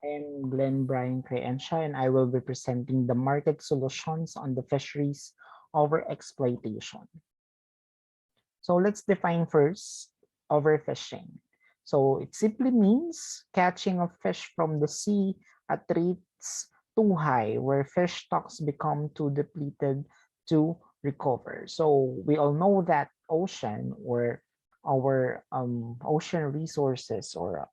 I'm Glenn Brian Creensha, and I will be presenting the market solutions on the fisheries overexploitation. So let's define first overfishing. So it simply means catching of fish from the sea at rates too high, where fish stocks become too depleted to recover. So we all know that ocean or our ocean resources or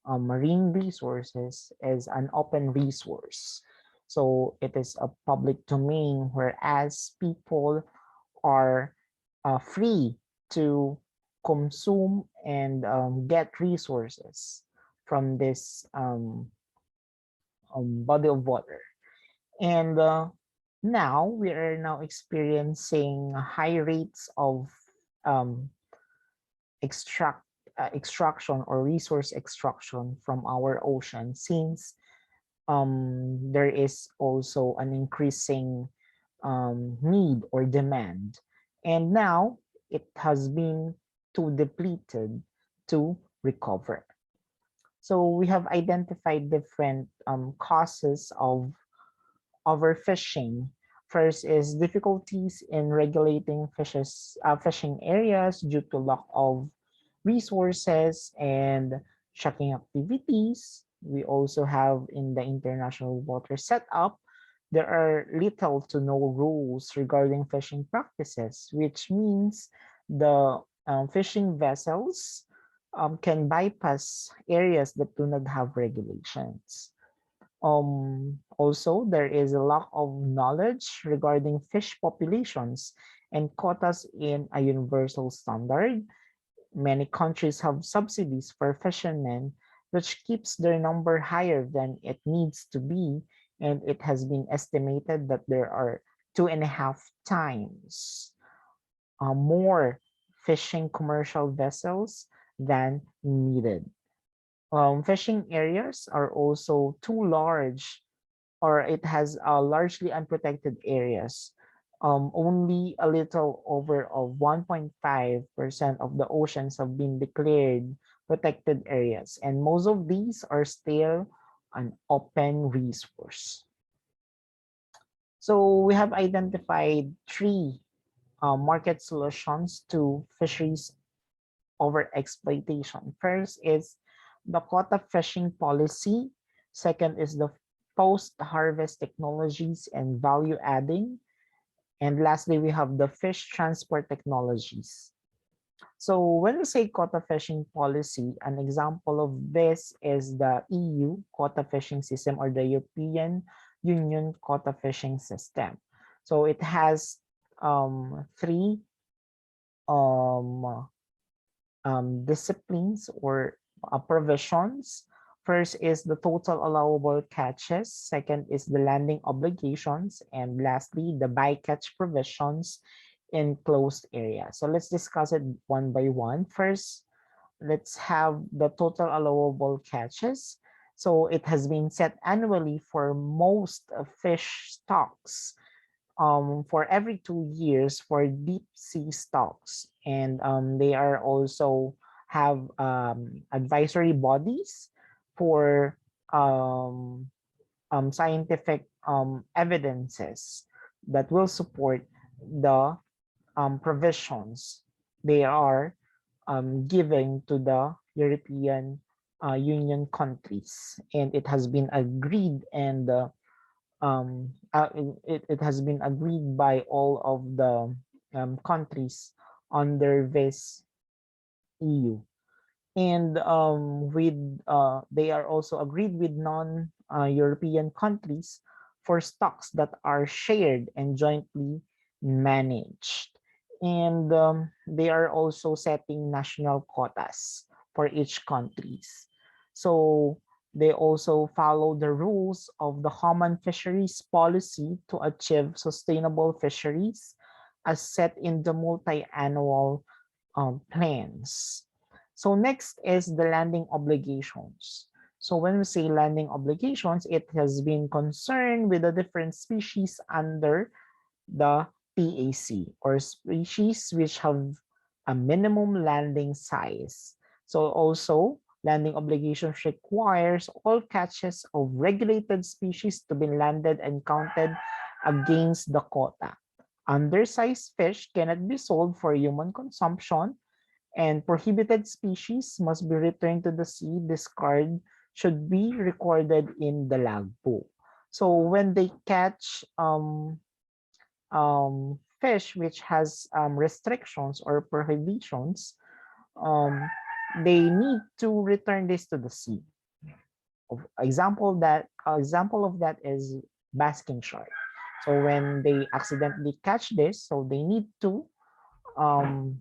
marine resources is an open resource. So it is a public domain, whereas people are free to consume and get resources from this body of water. And now we are now experiencing high rates of um, extraction or resource extraction from our ocean, since there is also an increasing need or demand. And now it has been too depleted to recover. So we have identified different causes of overfishing. First is difficulties in regulating fishing areas due to lack of resources and tracking activities. We also have in the international water setup, there are little to no rules regarding fishing practices, which means the fishing vessels can bypass areas that do not have regulations. Also, there is a lack of knowledge regarding fish populations and quotas in a universal standard. Many countries have subsidies for fishermen, which keeps their number higher than it needs to be, and it has been estimated that there are 2.5 times more fishing commercial vessels than needed. Fishing areas are also too large, or it has largely unprotected areas. Only a little over of 1.5% of the oceans have been declared protected areas, and most of these are still an open resource. So we have identified three market solutions to fisheries overexploitation. First is the quota fishing policy. Second is the post-harvest technologies and value adding. And lastly, we have the fish transport technologies. So when we say quota fishing policy, an example of this is the EU quota fishing system or the European Union quota fishing system. So it has three um, disciplines or provisions. First is the total allowable catches. Second is the landing obligations. And lastly, the bycatch provisions in closed areas. So let's discuss it one by one. First, let's have the total allowable catches. So it has been set annually for most fish stocks, for every 2 years for deep sea stocks, and they are also have advisory bodies for um, scientific evidences that will support the provisions they are giving to the European Union countries, and it has been agreed and it has been agreed by all of the countries under this EU. And with they are also agreed with non-European countries for stocks that are shared and jointly managed. And they are also setting national quotas for each countries. So they also follow the rules of the common fisheries policy to achieve sustainable fisheries as set in the multi-annual plans. So next is the landing obligations. So when we say landing obligations, it has been concerned with the different species under the PAC, or species which have a minimum landing size. So also Landing obligations requires all catches of regulated species to be landed and counted against the quota. Undersized fish cannot be sold for human consumption, and prohibited species must be returned to the sea. Discard should be recorded in the logbook. So when they catch fish which has restrictions or prohibitions, um, they need to return this to the sea. Example of that is basking shark. So when they accidentally catch this, so they need to um,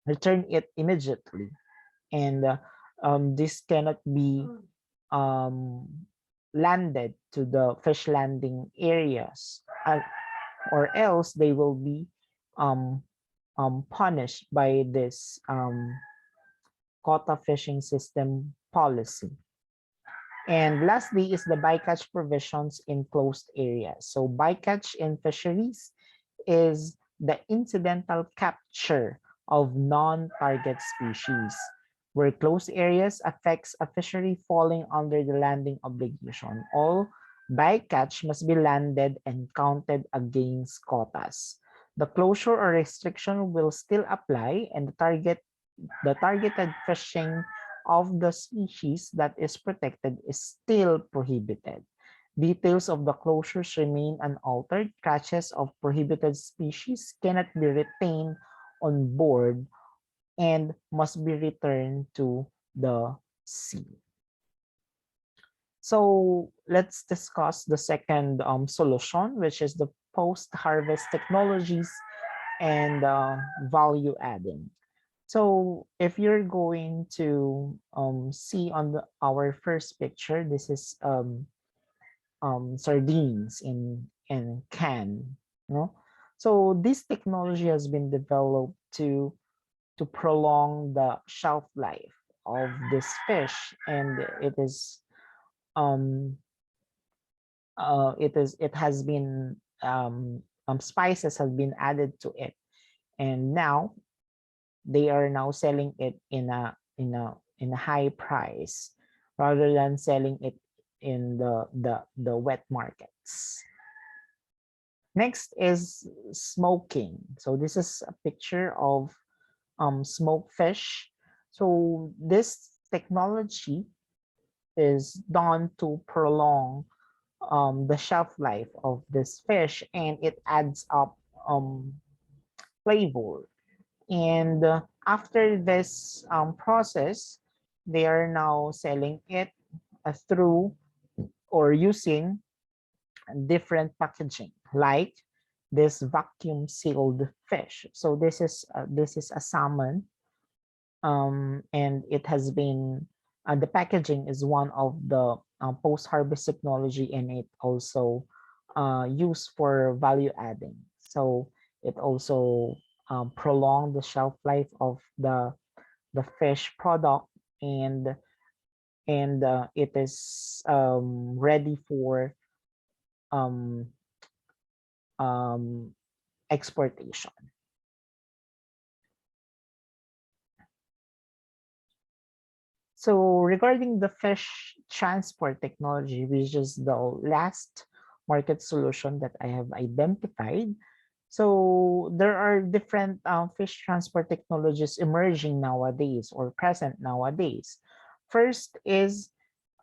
return it immediately, and this cannot be um, landed to the fish landing areas, or else they will be um, punished by this quota fishing system policy. And lastly is the bycatch provisions in closed areas. So bycatch in fisheries is the incidental capture of non-target species, where closed areas affects a fishery falling under the landing obligation. All bycatch must be landed and counted against quotas. The closure or restriction will still apply, and the targeted fishing of the species that is protected is still prohibited. Details of the closures remain unaltered. Catches of prohibited species cannot be retained on board and must be returned to the sea. So let's discuss the second solution, which is the post-harvest technologies and value adding. So if you're going to see on our first picture, this is sardines in can, you know. So this technology has been developed to prolong the shelf life of this fish, and um it has been spices have been added to it, and now they are now selling it in a high price rather than selling it in the wet markets. Next is smoking. So this is a picture of smoked fish. So this technology is done to prolong the shelf life of this fish, and it adds up flavor. And after this process, they are now selling it through or using different packaging, like this vacuum sealed fish. So this is a salmon, and it has been the packaging is one of the post harvest technology, and it also used for value adding. So it also prolong the shelf life of the fish product, and it is ready for um, um, exportation. So regarding the fish transport technology, which is the last market solution that I have identified. So there are different fish transport technologies emerging nowadays or present nowadays. First is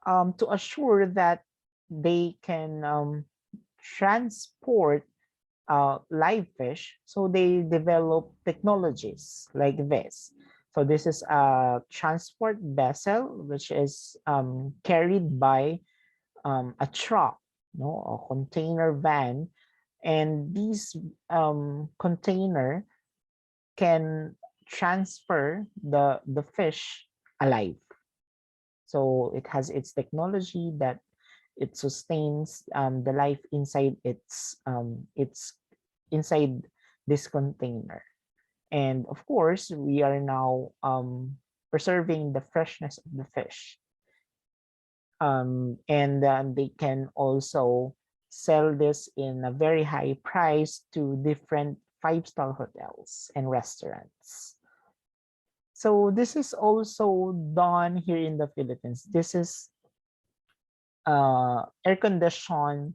to assure that they can transport live fish, so they develop technologies like this. So this is a transport vessel which is carried by a truck, a container van, and these container can transfer the fish alive. So it has its technology that it sustains the life its inside this container. And of course, we are now preserving the freshness of the fish. And they can also sell this in a very high price to different five-star hotels and restaurants. So this is also done here in the Philippines. This is air conditioned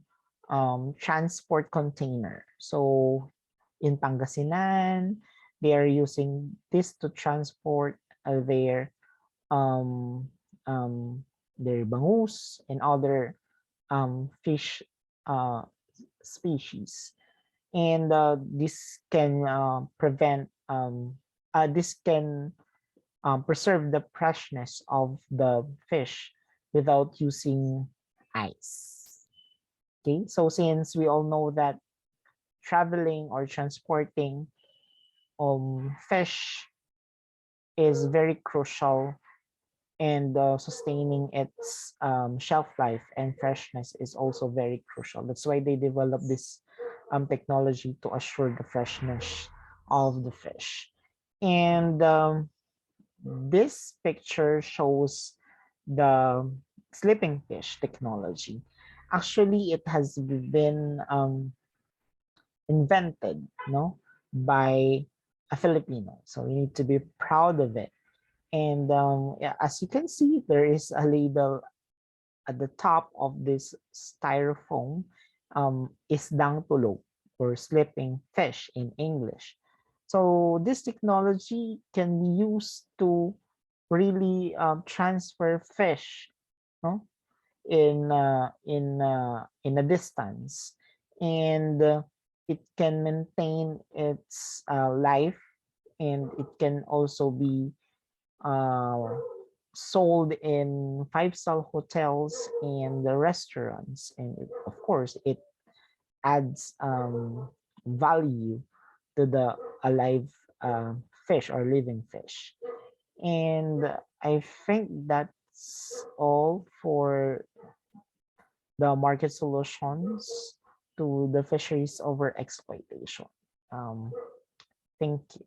transport container. So in Pangasinan, they are using this to transport um, um, their bangus and other fish uh, species. And this can this can preserve the freshness of the fish without using ice. Okay, so since we all know that traveling or transporting fish is very crucial, and sustaining its shelf life and freshness is also very crucial. That's why they developed this technology to assure the freshness of the fish. And this picture shows the sleeping fish technology. Actually, it has been invented, no, by a Filipino. So we need to be proud of it. And yeah, as you can see, there is a label at the top of this styrofoam, isdang tulog, or sleeping fish in English. So this technology can be used to really transfer fish, no, in a distance, and it can maintain its life, and it can also be uh, sold in five-star hotels and the restaurants, and of course it adds value to the alive fish or living fish. And I think that's all for the market solutions to the fisheries over exploitation. um, Thank you.